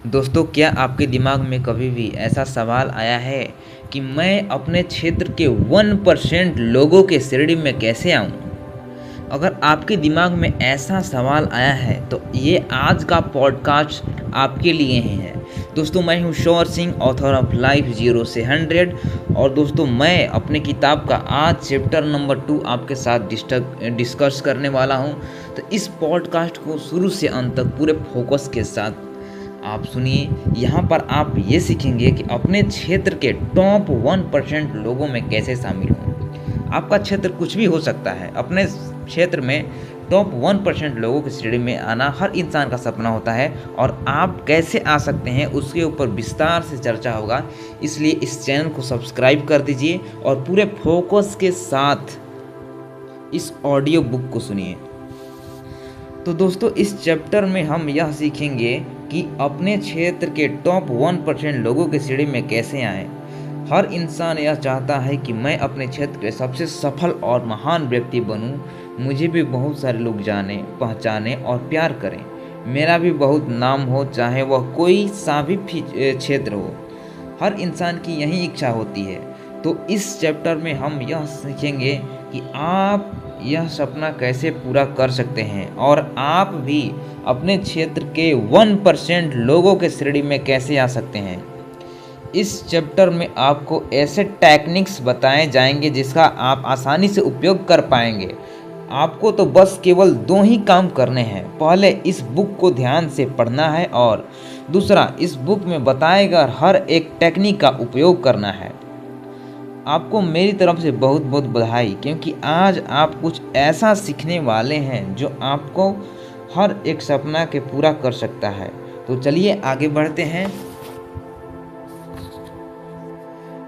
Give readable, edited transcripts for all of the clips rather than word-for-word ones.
दोस्तों, क्या आपके दिमाग में कभी भी ऐसा सवाल आया है कि मैं अपने क्षेत्र के 1% लोगों के श्रेणी में कैसे आऊं? अगर आपके दिमाग में ऐसा सवाल आया है तो ये आज का पॉडकास्ट आपके लिए ही है। दोस्तों, मैं हूं शौर सिंह, ऑथर ऑफ लाइफ 0 से 100। और दोस्तों, मैं अपने किताब का आज चैप्टर नंबर 2 आपके साथ डिस्कस करने वाला हूं। तो इस पॉडकास्ट को शुरू से अंत तक पूरे फोकस के साथ आप सुनिए। यहाँ पर आप ये सीखेंगे कि अपने क्षेत्र के टॉप 1% लोगों में कैसे शामिल हों। आपका क्षेत्र कुछ भी हो सकता है। अपने क्षेत्र में टॉप 1% लोगों की श्रेणी में आना हर इंसान का सपना होता है, और आप कैसे आ सकते हैं उसके ऊपर विस्तार से चर्चा होगा। इसलिए इस चैनल को सब्सक्राइब कर दीजिए और पूरे फोकस के साथ इस ऑडियो बुक को सुनिए। तो दोस्तों, इस चैप्टर में हम यह सीखेंगे कि अपने क्षेत्र के टॉप 1% लोगों की श्रेणी में कैसे आएं। हर इंसान यह चाहता है कि मैं अपने क्षेत्र के सबसे सफल और महान व्यक्ति बनूं। मुझे भी बहुत सारे लोग जाने, पहचाने और प्यार करें। मेरा भी बहुत नाम हो, चाहे वह कोई सा भी क्षेत्र हो। हर इंसान की यही इच्छा होती है। तो इस चैप्टर में हम यह सीखेंगे कि आप यह सपना कैसे पूरा कर सकते हैं और आप भी अपने क्षेत्र के 1% लोगों के श्रेणी में कैसे आ सकते हैं। इस चैप्टर में आपको ऐसे टेक्निक्स बताए जाएंगे जिसका आप आसानी से उपयोग कर पाएंगे। आपको तो बस केवल 2 ही काम करने हैं। पहले, इस बुक को ध्यान से पढ़ना है, और दूसरा, इस बुक में बताए गए हर एक टेक्निक का उपयोग करना है। आपको मेरी तरफ से बहुत बहुत बधाई, क्योंकि आज आप कुछ ऐसा सीखने वाले हैं जो आपको हर एक सपना के पूरा कर सकता है। तो चलिए आगे बढ़ते हैं।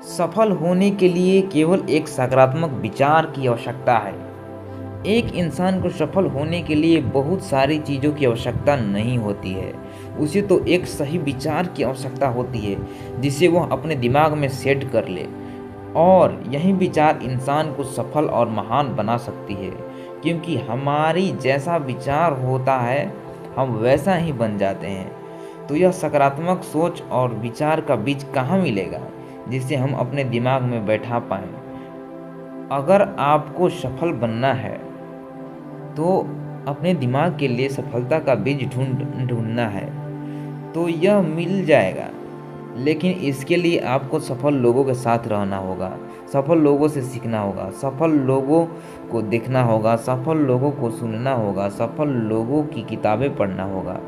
सफल होने के लिए केवल एक सकारात्मक विचार की आवश्यकता है। एक इंसान को सफल होने के लिए बहुत सारी चीज़ों की आवश्यकता नहीं होती है। उसे तो एक सही विचार की आवश्यकता होती है जिसे वह अपने दिमाग में सेट कर ले, और यही विचार इंसान को सफल और महान बना सकती है। क्योंकि हमारी जैसा विचार होता है हम वैसा ही बन जाते हैं। तो यह सकारात्मक सोच और विचार का बीज कहाँ मिलेगा जिसे हम अपने दिमाग में बैठा पाएं। अगर आपको सफल बनना है तो अपने दिमाग के लिए सफलता का बीज ढूंढना है, तो यह मिल जाएगा। लेकिन इसके लिए आपको सफल लोगों के साथ रहना होगा, सफल लोगों से सीखना होगा, सफल लोगों को देखना होगा, सफल लोगों को सुनना होगा, सफल लोगों की किताबें पढ़ना होगा,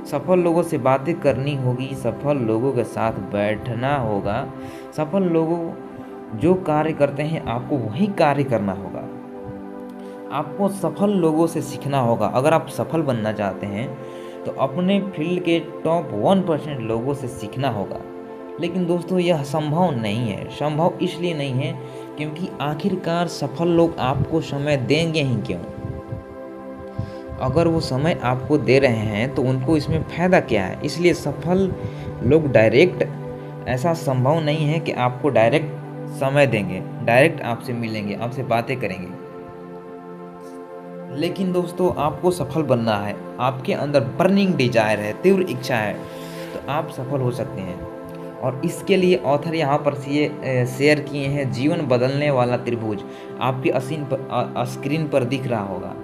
सफल लोगों से बातें करनी होगी, सफल लोगों के साथ बैठना होगा। सफल लोगों जो कार्य करते हैं आपको वही कार्य करना होगा। आपको सफल लोगों से सीखना होगा। अगर आप सफल बनना चाहते हैं तो अपने फील्ड के टॉप 1% लोगों से सीखना होगा। लेकिन दोस्तों, यह संभव नहीं है। संभव इसलिए नहीं है क्योंकि आखिरकार सफल लोग आपको समय देंगे ही क्यों? अगर वो समय आपको दे रहे हैं तो उनको इसमें फ़ायदा क्या है? इसलिए सफल लोग डायरेक्ट, ऐसा संभव नहीं है कि आपको डायरेक्ट समय देंगे, डायरेक्ट आपसे मिलेंगे, आपसे बातें करेंगे। लेकिन दोस्तों, आपको सफल बनना है, आपके अंदर बर्निंग डिजायर है, तीव्र इच्छा है, तो आप सफल हो सकते हैं। और इसके लिए ऑथर यहाँ पर शेयर किए हैं जीवन बदलने वाला त्रिभुज। आपकी स्क्रीन पर दिख रहा होगा।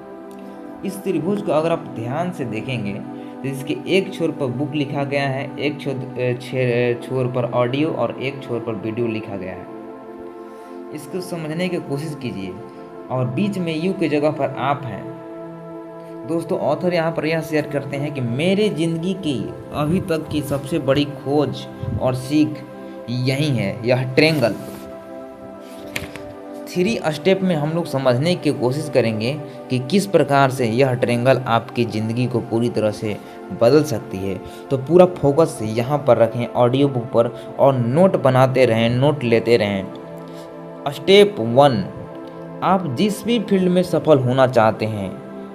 इस त्रिभुज को अगर आप ध्यान से देखेंगे तो इसके एक छोर पर बुक लिखा गया है, एक छोर पर ऑडियो और एक छोर पर वीडियो लिखा गया है। इसको समझने की कोशिश कीजिए, और बीच में यू की जगह पर आप हैं। दोस्तों, ऑथर यहाँ पर यह शेयर करते हैं कि मेरे जिंदगी की अभी तक की सबसे बड़ी खोज और सीख यही है, यह ट्रेंगल। 3 स्टेप में हम लोग समझने की कोशिश करेंगे कि किस प्रकार से यह ट्रेंगल आपकी ज़िंदगी को पूरी तरह से बदल सकती है। तो पूरा फोकस यहाँ पर रखें, ऑडियो बुक पर, और नोट बनाते रहें, नोट लेते रहें। स्टेप 1, आप जिस भी फील्ड में सफल होना चाहते हैं,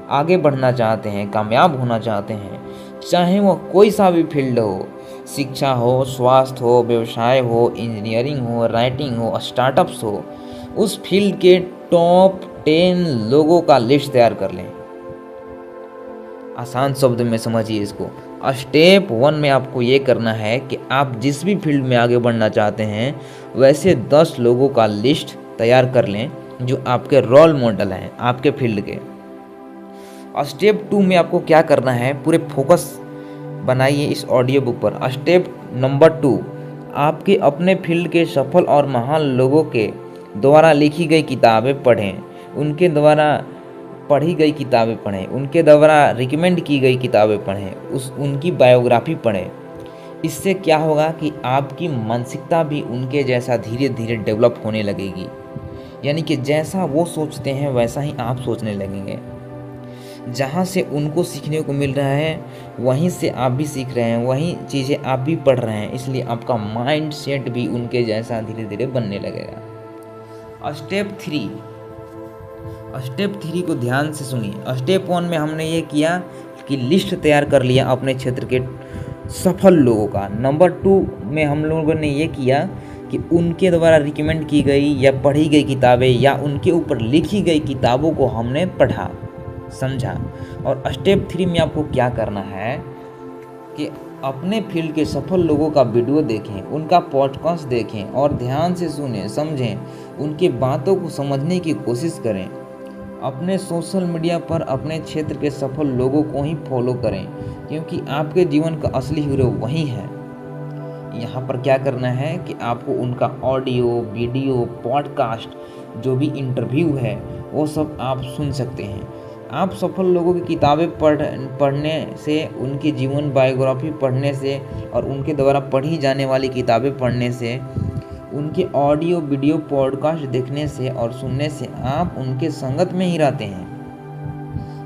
आगे बढ़ना चाहते हैं, कामयाब होना चाहते हैं, चाहे वह कोई सा भी फील्ड हो, शिक्षा हो, स्वास्थ्य हो, व्यवसाय हो, इंजीनियरिंग हो, राइटिंग हो, स्टार्टअप्स हो, उस फील्ड के टॉप 10 लोगों का लिस्ट तैयार कर लें। आसान शब्द में समझिए इसको। स्टेप 1 में आपको ये करना है कि आप जिस भी फील्ड में आगे बढ़ना चाहते हैं वैसे 10 लोगों का लिस्ट तैयार कर लें जो आपके रोल मॉडल हैं आपके फील्ड के। और स्टेप 2 में आपको क्या करना है, पूरे फोकस बनाइए इस ऑडियो बुक पर। स्टेप नंबर 2, आपके अपने फील्ड के सफल और महान लोगों के द्वारा लिखी गई किताबें पढ़ें, उनके द्वारा पढ़ी गई किताबें पढ़ें, उनके द्वारा रिकमेंड की गई किताबें पढ़ें, उनकी बायोग्राफी पढ़ें। इससे क्या होगा कि आपकी मानसिकता भी उनके जैसा धीरे धीरे डेवलप होने लगेगी, यानी कि जैसा वो सोचते हैं वैसा ही आप सोचने लगेंगे। जहाँ से उनको सीखने को मिल रहा है वहीं से आप भी सीख रहे हैं, वहीं चीज़ें आप भी पढ़ रहे हैं, इसलिए आपका माइंड सेट भी उनके जैसा धीरे धीरे बनने लगेगा। स्टेप 3 को ध्यान से सुनिए। स्टेप 1 में हमने ये किया कि लिस्ट तैयार कर लिया अपने क्षेत्र के सफल लोगों का। नंबर 2 में हम लोगों ने ये किया कि उनके द्वारा रिकमेंड की गई या पढ़ी गई किताबें या उनके ऊपर लिखी गई किताबों को हमने पढ़ा, समझा। और स्टेप 3 में आपको क्या करना है कि अपने फील्ड के सफल लोगों का वीडियो देखें, उनका पॉडकास्ट देखें और ध्यान से सुनें, समझें, उनकी बातों को समझने की कोशिश करें। अपने सोशल मीडिया पर अपने क्षेत्र के सफल लोगों को ही फॉलो करें, क्योंकि आपके जीवन का असली हीरो वही है। यहाँ पर क्या करना है कि आपको उनका ऑडियो, वीडियो, पॉडकास्ट, जो भी इंटरव्यू है वो सब आप सुन सकते हैं। आप सफल लोगों की किताबें पढ़ने से, उनकी जीवन बायोग्राफी पढ़ने से और उनके द्वारा पढ़ी जाने वाली किताबें पढ़ने से, उनके ऑडियो, वीडियो, पॉडकास्ट देखने से और सुनने से आप उनके संगत में ही रहते हैं।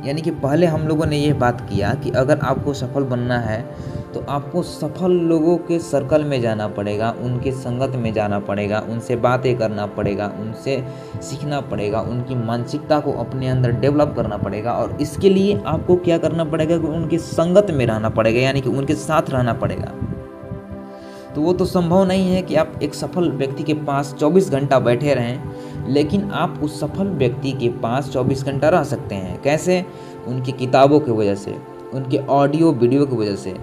यानी कि पहले हम लोगों ने ये बात किया कि अगर आपको सफल बनना है तो आपको सफल लोगों के सर्कल में जाना पड़ेगा, उनके संगत में जाना पड़ेगा, उनसे बातें करना पड़ेगा, उनसे सीखना पड़ेगा, उनकी मानसिकता को अपने अंदर डेवलप करना पड़ेगा। और इसके लिए आपको क्या करना पड़ेगा कि उनके संगत में रहना पड़ेगा, यानी कि उनके साथ रहना पड़ेगा। तो वो तो संभव नहीं है कि आप एक सफल व्यक्ति के पास 24 घंटा बैठे रहें, लेकिन आप उस सफल व्यक्ति के पास 24 घंटा रह सकते हैं। कैसे? उनकी किताबों की वजह से, उनके ऑडियो वीडियो की वजह से।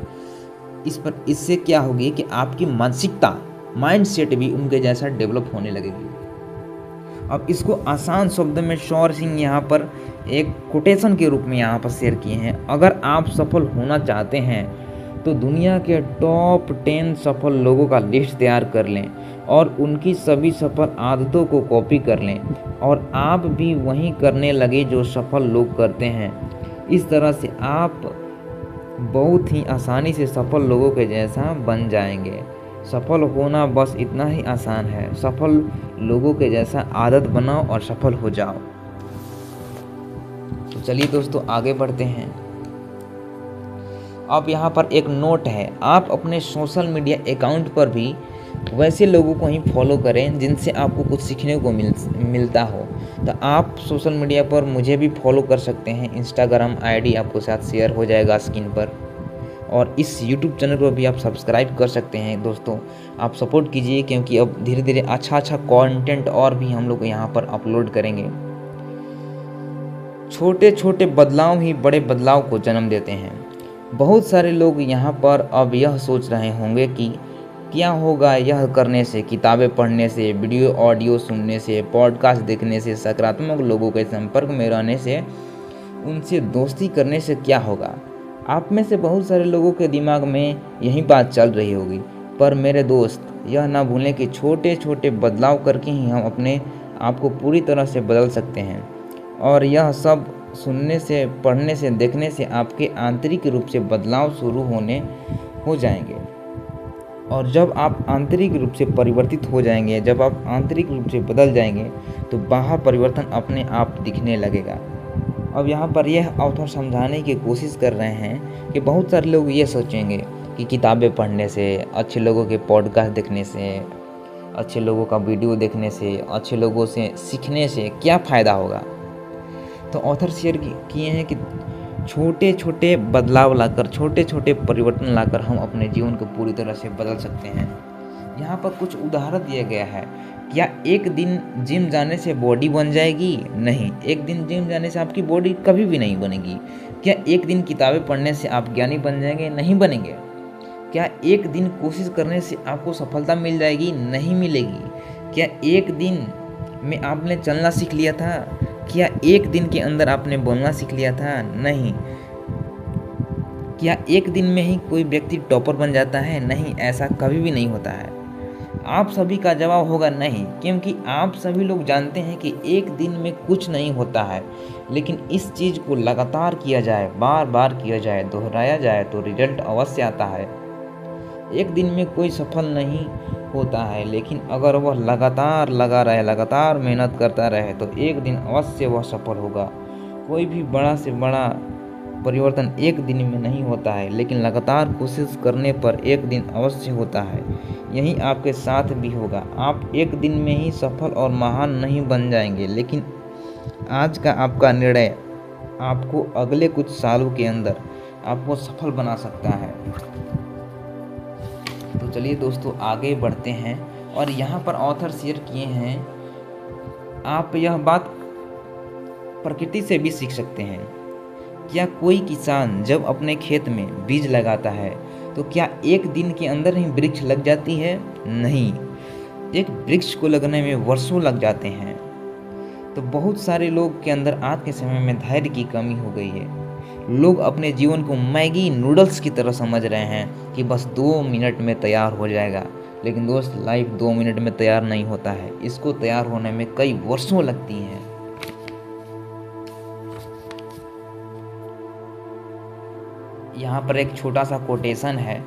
इससे क्या होगी कि आपकी मानसिकता, माइंड सेट भी उनके जैसा डेवलप होने लगेगी। अब इसको आसान शब्द में शौर सिंह यहाँ पर एक कोटेशन के रूप में यहाँ पर शेयर किए हैं। अगर आप सफल होना चाहते हैं तो दुनिया के टॉप 10 सफल लोगों का लिस्ट तैयार कर लें और उनकी सभी सफल आदतों को कॉपी कर लें और आप भी वही करने लगे जो सफल लोग करते हैं। इस तरह से आप बहुत ही आसानी से सफल लोगों के जैसा बन जाएंगे। सफल होना बस इतना ही आसान है। सफल लोगों के जैसा आदत बनाओ और सफल हो जाओ। तो चलिए दोस्तों आगे बढ़ते हैं। अब यहाँ पर एक नोट है, आप अपने सोशल मीडिया अकाउंट पर भी वैसे लोगों को ही फॉलो करें जिनसे आपको कुछ सीखने को मिलता हो। तो आप सोशल मीडिया पर मुझे भी फॉलो कर सकते हैं। इंस्टाग्राम आईडी आपको साथ शेयर हो जाएगा स्क्रीन पर, और इस यूट्यूब चैनल को भी आप सब्सक्राइब कर सकते हैं। दोस्तों आप सपोर्ट कीजिए, क्योंकि अब धीरे धीरे अच्छा कंटेंट और भी हम लोग यहाँ पर अपलोड करेंगे। छोटे छोटे बदलाव ही बड़े बदलाव को जन्म देते हैं। बहुत सारे लोग यहाँ पर अब यह सोच रहे होंगे कि क्या होगा यह करने से, किताबें पढ़ने से, वीडियो ऑडियो सुनने से, पॉडकास्ट देखने से, सकारात्मक लोगों के संपर्क में रहने से, उनसे दोस्ती करने से क्या होगा। आप में से बहुत सारे लोगों के दिमाग में यही बात चल रही होगी। पर मेरे दोस्त, यह ना भूलें कि छोटे छोटे बदलाव करके ही हम अपने आप को पूरी तरह से बदल सकते हैं। और यह सब सुनने से, पढ़ने से, देखने से आपके आंतरिक रूप से बदलाव शुरू हो जाएंगे। और जब आप आंतरिक रूप से परिवर्तित हो जाएंगे, जब आप आंतरिक रूप से बदल जाएंगे, तो बाहर परिवर्तन अपने आप दिखने लगेगा। अब यहाँ पर यह ऑथर समझाने की कोशिश कर रहे हैं कि बहुत सारे लोग ये सोचेंगे कि किताबें पढ़ने से, अच्छे लोगों के पॉडकास्ट देखने से, अच्छे लोगों का वीडियो देखने से, अच्छे लोगों से सीखने से क्या फ़ायदा होगा। तो ऑथर शेयर किए हैं कि छोटे छोटे बदलाव लाकर, छोटे छोटे परिवर्तन लाकर हम अपने जीवन को पूरी तरह से बदल सकते हैं। यहाँ पर कुछ उदाहरण दिया गया है। क्या एक दिन जिम जाने से बॉडी बन जाएगी? नहीं, एक दिन जिम जाने से आपकी बॉडी कभी भी नहीं बनेगी। क्या एक दिन किताबें पढ़ने से आप ज्ञानी बन जाएंगे? नहीं बनेंगे। क्या एक दिन कोशिश करने से आपको सफलता मिल जाएगी? नहीं मिलेगी। क्या एक दिन में आपने चलना सीख लिया था? क्या एक दिन के अंदर आपने बोलना सीख लिया था? नहीं। क्या एक दिन में ही कोई व्यक्ति टॉपर बन जाता है? नहीं, ऐसा कभी भी नहीं होता है। आप सभी का जवाब होगा नहीं, क्योंकि आप सभी लोग जानते हैं कि एक दिन में कुछ नहीं होता है, लेकिन इस चीज़ को लगातार किया जाए, बार बार किया जाए, दोहराया जाए तो रिजल्ट अवश्य आता है। एक दिन में कोई सफल नहीं होता है, लेकिन अगर वह लगातार लगा रहे, लगातार मेहनत करता रहे तो एक दिन अवश्य वह सफल होगा। कोई भी बड़ा से बड़ा परिवर्तन एक दिन में नहीं होता है, लेकिन लगातार कोशिश करने पर एक दिन अवश्य होता है। यही आपके साथ भी होगा। आप एक दिन में ही सफल और महान नहीं बन जाएंगे, लेकिन आज का आपका निर्णय आपको अगले कुछ सालों के अंदर आपको सफल बना सकता है। तो चलिए दोस्तों, आगे बढ़ते हैं। और यहाँ पर ऑथर शेयर किए हैं, आप यह बात प्रकृति से भी सीख सकते हैं। क्या कोई किसान जब अपने खेत में बीज लगाता है तो क्या एक दिन के अंदर ही वृक्ष लग जाती है? नहीं, एक वृक्ष को लगने में वर्षों लग जाते हैं। तो बहुत सारे लोग के अंदर आज के समय में धैर्य की कमी हो गई है। लोग अपने जीवन को मैगी नूडल्स की तरह समझ रहे हैं कि बस 2 मिनट में तैयार हो जाएगा। लेकिन दोस्त, लाइफ 2 मिनट में तैयार नहीं होता है, इसको तैयार होने में कई वर्षों लगती हैं। यहाँ पर एक छोटा सा कोटेशन है,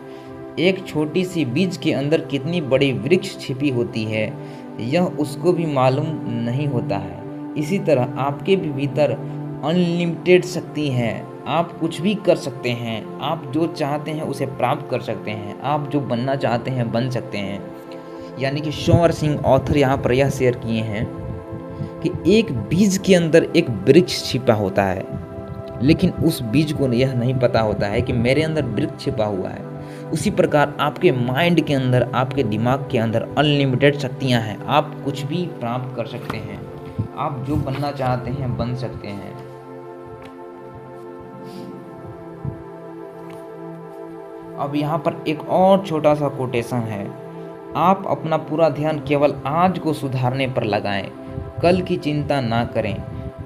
एक छोटी सी बीज के अंदर कितनी बड़ी वृक्ष छिपी होती है यह उसको भी मालूम नहीं होता है। इसी तरह आपके भी भीतर अनलिमिटेड शक्ति है। आप कुछ भी कर सकते हैं, आप जो चाहते हैं उसे प्राप्त कर सकते हैं, आप जो बनना चाहते हैं बन सकते हैं। यानी कि शौर्य सिंह ऑथर यहाँ पर यह शेयर किए हैं कि एक बीज के अंदर एक वृक्ष छिपा होता है, लेकिन उस बीज को यह नहीं पता होता है कि मेरे अंदर वृक्ष छिपा हुआ है। उसी प्रकार आपके माइंड के अंदर, आपके दिमाग के अंदर अनलिमिटेड शक्तियाँ हैं। आप कुछ भी प्राप्त कर सकते हैं, आप जो बनना चाहते हैं बन सकते हैं। अब यहाँ पर एक और छोटा सा कोटेशन है, आप अपना पूरा ध्यान केवल आज को सुधारने पर लगाएं। कल की चिंता ना करें,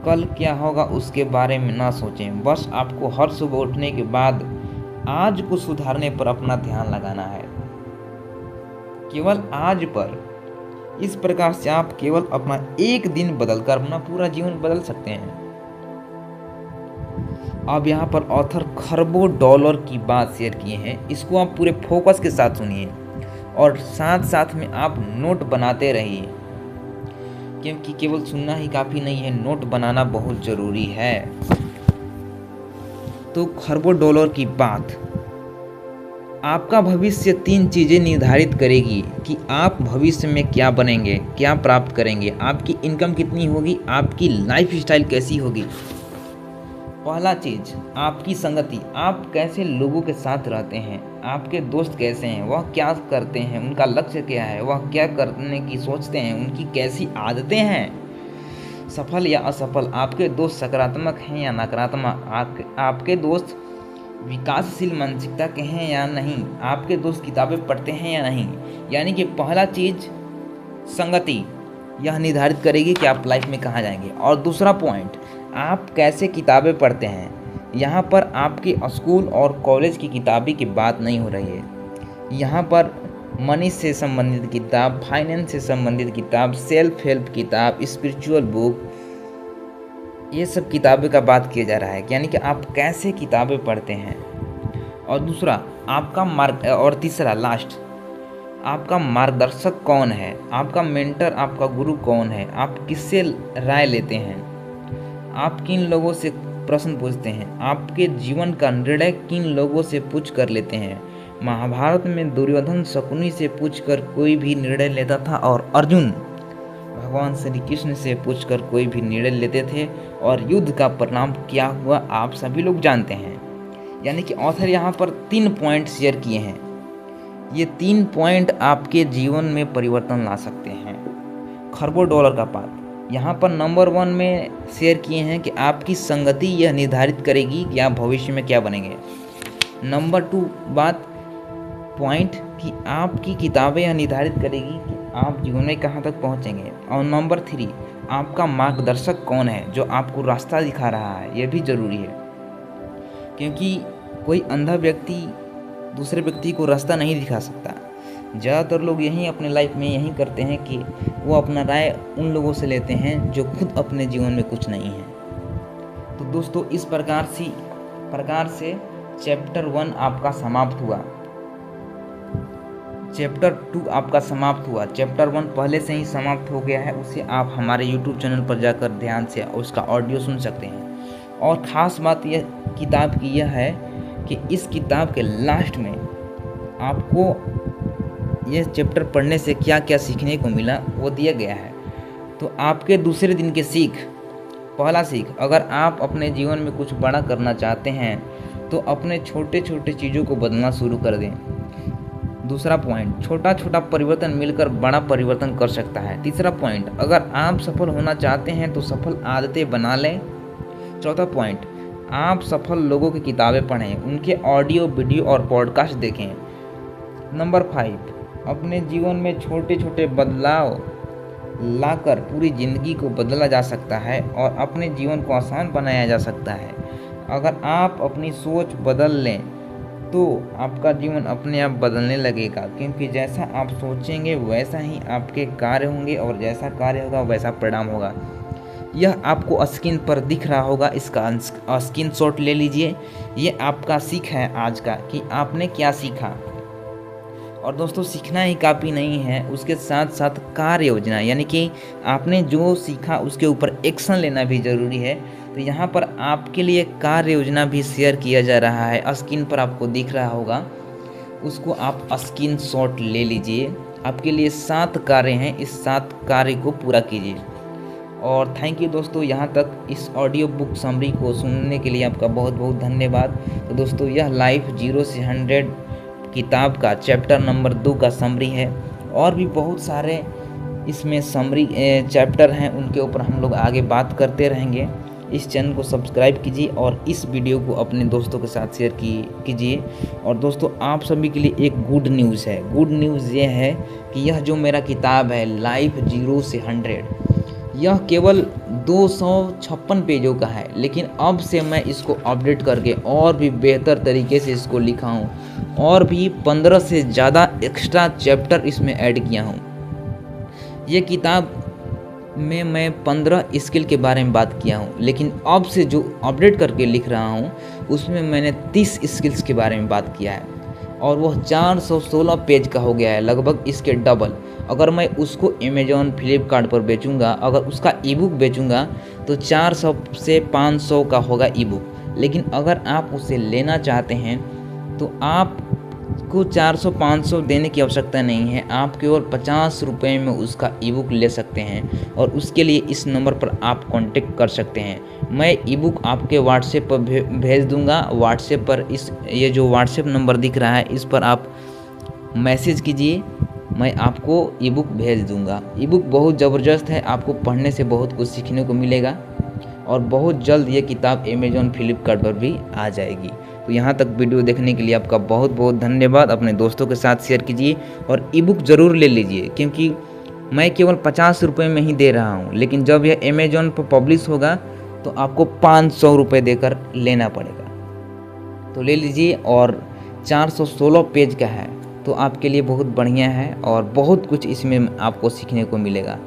कल क्या होगा उसके बारे में ना सोचें। बस आपको हर सुबह उठने के बाद आज को सुधारने पर अपना ध्यान लगाना है, केवल आज पर। इस प्रकार से आप केवल अपना एक दिन बदलकर अपना पूरा जीवन बदल सकते हैं। अब यहाँ पर ऑथर खरबों डॉलर की बात शेयर किए हैं, इसको आप पूरे फोकस के साथ सुनिए और साथ साथ में आप नोट बनाते रहिए, क्योंकि केवल सुनना ही काफ़ी नहीं है, नोट बनाना बहुत ज़रूरी है। तो खरबों डॉलर की बात, आपका भविष्य 3 चीज़ें निर्धारित करेगी कि आप भविष्य में क्या बनेंगे, क्या प्राप्त करेंगे, आपकी इनकम कितनी होगी, आपकी लाइफ स्टाइल कैसी होगी। पहला चीज़, आपकी संगति, आप कैसे लोगों के साथ रहते हैं, आपके दोस्त कैसे हैं, वह क्या करते हैं, उनका लक्ष्य क्या है, वह क्या करने की सोचते हैं, उनकी कैसी आदतें हैं। सफल या असफल, आपके दोस्त सकारात्मक हैं या नकारात्मक, आपके दोस्त विकासशील मानसिकता के हैं या नहीं, आपके दोस्त किताबें पढ़ते हैं या नहीं। यानी कि पहला चीज़ संगति, यह निर्धारित करेगी कि आप लाइफ में कहाँ जाएंगे। और दूसरा पॉइंट, आप कैसे किताबें पढ़ते हैं। यहाँ पर आपके स्कूल और कॉलेज की किताबें की बात नहीं हो रही है, यहाँ पर मनी से संबंधित किताब, फाइनेंस से संबंधित किताब, सेल्फ हेल्प किताब, स्पिरिचुअल बुक, ये सब किताबें का बात किया जा रहा है। यानी कि आप कैसे किताबें पढ़ते हैं। और दूसरा आपका मार्ग, और तीसरा लास्ट, आपका मार्गदर्शक कौन है, आपका मेंटर, आपका गुरु कौन है, आप किससे राय लेते हैं, आप किन लोगों से प्रश्न पूछते हैं, आपके जीवन का निर्णय किन लोगों से पूछ कर लेते हैं। महाभारत में दुर्योधन शकुनी से पूछकर कोई भी निर्णय लेता था और अर्जुन भगवान श्री कृष्ण से पूछकर कोई भी निर्णय लेते थे, और युद्ध का परिणाम क्या हुआ आप सभी लोग जानते हैं। यानी कि ऑथर यहाँ पर 3 पॉइंट शेयर किए हैं, ये 3 पॉइंट आपके जीवन में परिवर्तन ला सकते हैं। खरबों डॉलर का बात, यहाँ पर नंबर 1 में शेयर किए हैं कि आपकी संगति यह निर्धारित करेगी कि आप भविष्य में क्या बनेंगे। नंबर 2 बात पॉइंट कि आपकी किताबें यह निर्धारित करेगी कि आप जीवन में कहाँ तक पहुँचेंगे। और नंबर 3 आपका मार्गदर्शक कौन है जो आपको रास्ता दिखा रहा है, यह भी ज़रूरी है, क्योंकि कोई अंधा व्यक्ति दूसरे व्यक्ति को रास्ता नहीं दिखा सकता। ज़्यादातर लोग यही अपने लाइफ में यही करते हैं कि वो अपना राय उन लोगों से लेते हैं जो खुद अपने जीवन में कुछ नहीं है। तो दोस्तों इस प्रकार से चैप्टर 1 आपका समाप्त हुआ, चैप्टर 2 आपका समाप्त हुआ। चैप्टर 1 पहले से ही समाप्त हो गया है, उसे आप हमारे यूट्यूब चैनल पर जाकर ध्यान से उसका ऑडियो सुन सकते हैं। और ख़ास बात यह किताब की यह है कि इस किताब के लास्ट में आपको यह चैप्टर पढ़ने से क्या क्या सीखने को मिला वो दिया गया है। तो आपके दूसरे दिन के पहला सीख, अगर आप अपने जीवन में कुछ बड़ा करना चाहते हैं तो अपने छोटे छोटे चीज़ों को बदलना शुरू कर दें। दूसरा पॉइंट, छोटा छोटा परिवर्तन मिलकर बड़ा परिवर्तन कर सकता है। तीसरा पॉइंट, अगर आप सफल होना चाहते हैं तो सफल आदतें बना लें। चौथा पॉइंट, आप सफल लोगों की किताबें पढ़ें, उनके ऑडियो वीडियो और पॉडकास्ट देखें। नंबर 5, अपने जीवन में छोटे छोटे बदलाव लाकर पूरी ज़िंदगी को बदला जा सकता है और अपने जीवन को आसान बनाया जा सकता है। अगर आप अपनी सोच बदल लें तो आपका जीवन अपने आप बदलने लगेगा, क्योंकि जैसा आप सोचेंगे वैसा ही आपके कार्य होंगे और जैसा कार्य होगा वैसा परिणाम होगा। यह आपको स्क्रीन पर दिख रहा होगा, इसका स्क्रीनशॉट ले लीजिए। ये आपका सीख है आज का कि आपने क्या सीखा। और दोस्तों सीखना ही काफ़ी नहीं है, उसके साथ साथ कार्य योजना, यानी कि आपने जो सीखा उसके ऊपर एक्शन लेना भी ज़रूरी है। तो यहाँ पर आपके लिए कार्य योजना भी शेयर किया जा रहा है, स्क्रीन पर आपको दिख रहा होगा, उसको आप स्क्रीनशॉट ले लीजिए। आपके लिए 7 कार्य हैं, इस 7 कार्य को पूरा कीजिए। और थैंक यू दोस्तों, यहाँ तक इस ऑडियो बुक समरी को सुनने के लिए आपका बहुत बहुत धन्यवाद। तो दोस्तों यह लाइफ 0 से 100 किताब का चैप्टर नंबर 2 का समरी है। और भी बहुत सारे इसमें समरी चैप्टर हैं, उनके ऊपर हम लोग आगे बात करते रहेंगे। इस चैनल को सब्सक्राइब कीजिए और इस वीडियो को अपने दोस्तों के साथ शेयर कीजिए। और दोस्तों आप सभी के लिए एक गुड न्यूज़ है। गुड न्यूज़ ये है कि यह जो मेरा किताब है लाइफ 0 से 100, यह केवल 256 पेजों का है, लेकिन अब से मैं इसको अपडेट करके और भी बेहतर तरीके से इसको लिखा हूँ और भी 15 से ज़्यादा एक्स्ट्रा चैप्टर इसमें ऐड किया हूँ। ये किताब में मैं 15 स्किल के बारे में बात किया हूँ, लेकिन अब से जो अपडेट करके लिख रहा हूँ उसमें मैंने 30 स्किल्स के बारे में बात किया है और वह 416 पेज का हो गया है, लगभग इसके डबल। अगर मैं उसको अमेज़ॉन फ्लिपकार्ट पर बेचूंगा, अगर उसका ई बुक बेचूंगा तो 400 से 500 का होगा ई बुक। लेकिन अगर आप उसे लेना चाहते हैं तो आपको 400-500 देने की आवश्यकता नहीं है, आप केवल 50 रुपये में उसका ई बुक ले सकते हैं। और उसके लिए इस नंबर पर आप कांटेक्ट कर सकते हैं। मैं ई बुक आपके व्हाट्सएप पर भेज दूंगा। व्हाट्सएप पर ये जो व्हाट्सएप नंबर दिख रहा है इस पर आप मैसेज कीजिए, मैं आपको ई बुक भेज दूंगा। ई बुक बहुत ज़बरदस्त है, आपको पढ़ने से बहुत कुछ सीखने को मिलेगा और बहुत जल्द ये किताब अमेज़ॉन फ्लिपकार्ट पर भी आ जाएगी। तो यहाँ तक वीडियो देखने के लिए आपका बहुत बहुत धन्यवाद। अपने दोस्तों के साथ शेयर कीजिए और ई बुक ज़रूर ले लीजिए, क्योंकि मैं केवल 50 रुपये में ही दे रहा हूँ, लेकिन जब यह अमेज़ॉन पर पब्लिश होगा तो आपको 500 रुपये देकर लेना पड़ेगा। तो ले लीजिए और 416 पेज का है, तो आपके लिए बहुत बढ़िया है और बहुत कुछ इसमें आपको सीखने को मिलेगा।